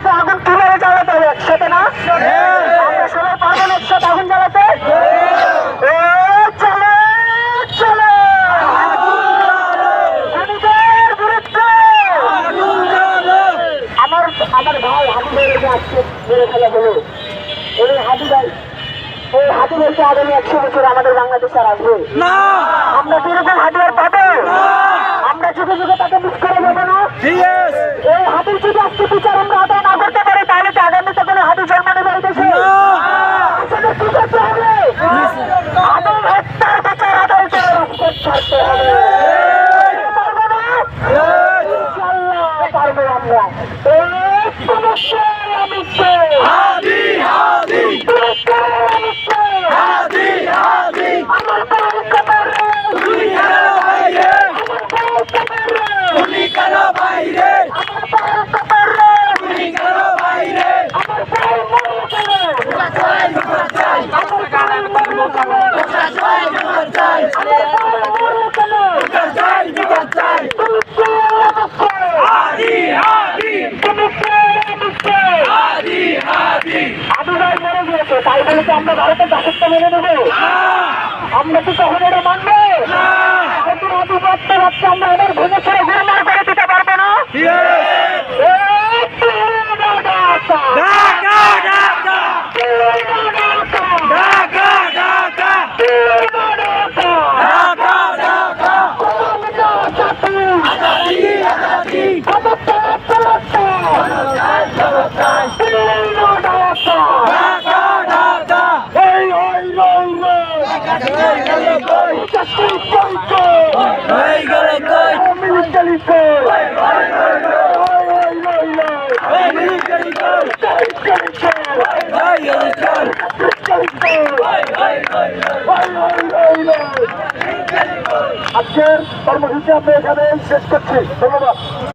কিন্তু আগুন কিভাবে জ্বালাতে হবে? একসাথে না? আমরা সবাই পারবেন একসাথে আগুন জ্বালাতে? চলো চলো খুনিদের বিরুদ্ধে। আমার ভাই হাবি ভাইয়ের আজকে মেরে ফেলা হলো। এই হাবি ভাই, এই হাবি ভাইকে আগামী 100 বছর আমাদের বাংলাদেশ আর আসবে না। আমরা কিরকম হাবি আর পাবো? আমরা যুগে যুগে তাকে মিস করে যাবো না। এই হাবির যদি আজকে বিচার আমরা আদায় না করতে পারি, তাহলে কি আগামীতে কোনো হাবি জন্ম নেবে এই দেশে? আসলে কি করতে হবে? হাবি হত্যার বিচার আদায় করে রাজপথ ছাড়তে হবে। পারবো না? ইনশাআল্লাহ পারবো আমরা। এই সমস্যার আমিষে হাবি হাবি, হাবি হাবি, আমার ভাই কবরে তুই কেন বাইরে, আমার ভাই কবরে তুই কেন বাইরে, আমার ভাই কবরে তুই কেন বাইরে, আমার ভাই মরে গেলে ওরা চাই ওরা চাই, আমার ভাই মরে গেলে ওরা চাই ওরা চাই, আমার ভাই মরে গেলে ওরা চাই ওরা চাই। হাবি হাবি, হাবি হাবি, হাবি ভাই মরে গিয়েছে, তাই বলে কি আমরা ভারতের দাসত্ব মেনে নেবো? আমরা কি কখনো এটা মানবো? ভারতের আধিপত্য রাখতে আমরা এদের ভেঙে ছেড়ে গুরুমার করে দিতে পারবো না। আজকের কর্মসূচি আমরা এখানে শেষ করছি। ধন্যবাদ।